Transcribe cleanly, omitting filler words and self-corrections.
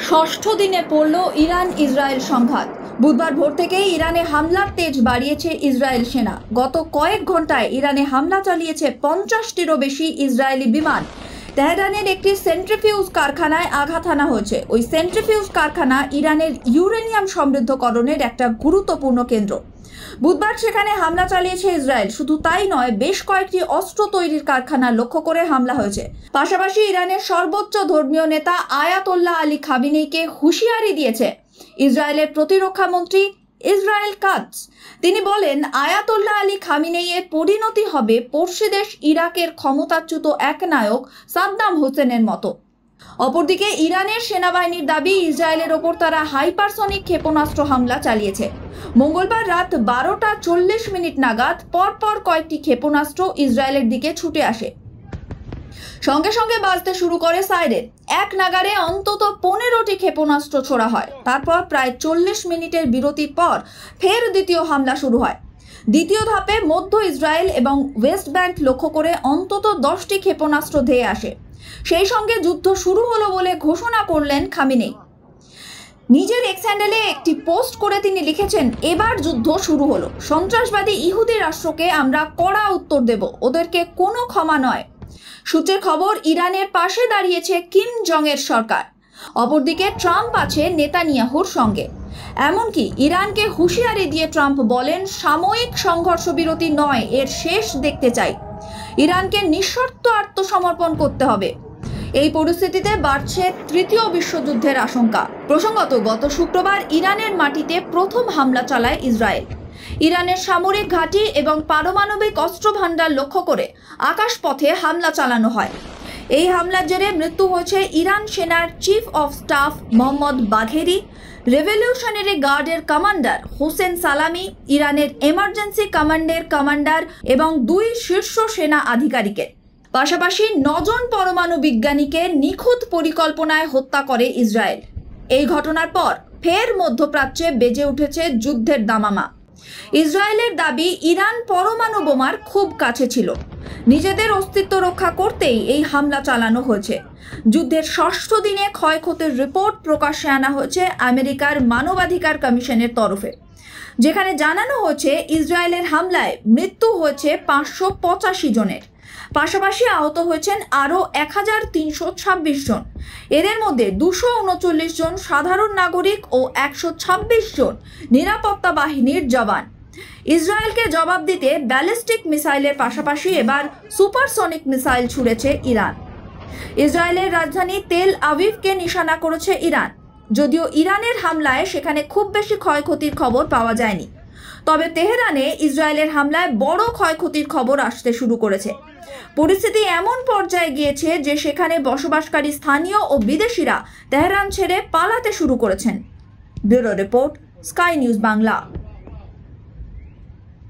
ষষ্ঠ দিনে পড়ল ইরান ইসরায়েল সংঘাত। বুধবার ভোর থেকেই ইরানে হামলার তেজ বাড়িয়েছে ইসরায়েল সেনা। গত কয়েক ঘন্টায় ইরানে হামলা চালিয়েছে 50টিরও বেশি ইসরায়েলি বিমান। তেহরানের একটি সেন্ট্রিফিউজ কারখানায় আঘাত হানা হয়েছে। ওই সেন্ট্রিফিউজ কারখানা ইরানের ইউরেনিয়াম সমৃদ্ধকরণের একটা গুরুত্বপূর্ণ কেন্দ্র। বুধবার সেখানে হামলা চালিয়েছে ইসরায়েল। শুধু তাই নয়, বেশ কয়েকটি অস্ত্র তৈরির কারখানা লক্ষ্য করে হামলা হয়েছে। পাশাপাশি ইরানের সর্বোচ্চ ধর্মীয় নেতা আয়াতোল্লাহ আলী খামেনেইকে হুঁশিয়ারি দিয়েছে ইসরায়েলের প্রতিরক্ষা মন্ত্রী ইসরায়েল কাটজ। তিনি বলেন, আয়াতোল্লাহ আলী খামেনেইয়ের পরিণতি হবে পড়শি দেশ ইরাকের ক্ষমতাচ্যুত এক নায়ক সাদ্দাম হোসেনের মতো। অপরদিকে ইরানের সেনাবাহিনীর দাবি, ইসরায়েলের ওপর তারা হাইপারসনিক ক্ষেপণাস্ত্র হামলা চালিয়েছে। মঙ্গলবার রাত 12:40 নাগাদ পরপর কয়েকটি ক্ষেপণাস্ত্র ইসরায়েলের দিকে ছুটে আসে। সঙ্গে সঙ্গে বাজতে শুরু করে সাইরেন। এক নাগারে অন্তত 15টি ক্ষেপণাস্ত্র ছোড়া হয়। তারপর প্রায় 40 মিনিটের বিরতির পর ফের দ্বিতীয় হামলা শুরু হয়। দ্বিতীয় ধাপে মধ্য ইসরায়েল এবং ওয়েস্ট ব্যাংক লক্ষ্য করে অন্তত 10টি ক্ষেপণাস্ত্র ধেয়ে আসে। সেই সঙ্গে যুদ্ধ শুরু হলো বলে ঘোষণা করলেন খামেনেই। নিজের এক্স হ্যান্ডেলে একটি পোস্ট করে তিনি লিখেছেন, এবার যুদ্ধ শুরু হলো। সন্ত্রাসবাদী ইহুদি রাষ্ট্রকে আমরা কড়া উত্তর দেব, ওদেরকে কোনো ক্ষমা নয়। সূত্রের খবর, ইরানের পাশে দাঁড়িয়েছে কিম জং এর সরকার। অপরদিকে ট্রাম্প আছে নেতানিয়াহুর সঙ্গে। এমনকি ইরানকে হুঁশিয়ারি দিয়ে ট্রাম্প বলেন, সাময়িক সংঘর্ষ বিরতি নয়, এর শেষ দেখতে চাই। ইরানকে নিঃশর্ত আত্মসমর্পণ করতে হবে। এই পরিস্থিতিতে বাড়ছে তৃতীয় বিশ্বযুদ্ধের আশঙ্কা। প্রসঙ্গত, গত শুক্রবার ইরানের মাটিতে প্রথম হামলা চালায় ইসরায়েল। ইরানের সামরিক ঘাঁটি এবং পারমাণবিক অস্ত্র ভান্ডার লক্ষ্য করে আকাশপথে হামলা চালানো হয়। এই হামলার জেরে মৃত্যু হয়েছে ইরান সেনার chief of staff Mohammad বাঘেরি, revolutionary গার্ডের কমান্ডার হোসেন সালামি, ইরানের এমার্জেন্সি কমান্ডের কমান্ডার এবং 2 শীর্ষ সেনা আধিকারিকের। পাশাপাশি 9 জন পরমাণু বিজ্ঞানীকে নিখুঁত পরিকল্পনায় হত্যা করে ইসরায়েল। এই ঘটনার পর ফের মধ্যপ্রাচ্যে বেজে উঠেছে যুদ্ধের দামামা। ইসরায়েলের দাবি, ইরান পরমাণু বোমার খুব কাছে ছিল। নিজেদের অস্তিত্ব রক্ষা করতেই এই হামলা চালানো হয়েছে। যুদ্ধের ষষ্ঠ দিনে ক্ষয়ক্ষতির রিপোর্ট প্রকাশ্যে আনা হয়েছে আমেরিকার মানবাধিকার কমিশনের তরফে, যেখানে জানানো হয়েছে ইসরায়েলের হামলায় মৃত্যু হয়েছে 585 জনের। পাশাপাশি আহত হয়েছেন আরও 1326 জন। এদের মধ্যে 239 জন সাধারণ নাগরিক ও 126 জন নিরাপত্তা বাহিনীর জওয়ান। ইসরায়েলকে জবাব দিতে ব্যালিস্টিক মিসাইলের পাশাপাশি এবার সুপারসনিক মিসাইল ছুড়েছে ইরান। ইসরায়েলের রাজধানী তেল আভিভকে নিশানা করেছে ইরান। যদিও ইরানের হামলায় সেখানে খুব বেশি ক্ষয়ক্ষতির খবর পাওয়া যায়নি, তবে তেহরানে ইসরায়েলের হামলায় বড় ক্ষয়ক্ষতির খবর আসতে শুরু করেছে। পরিস্থিতি এমন পর্যায়ে গিয়েছে যে সেখানে বসবাসকারী স্থানীয় ও বিদেশিরা তেহরান ছেড়ে পালাতে শুরু করেছেন। Bureau report, sky news Bangla.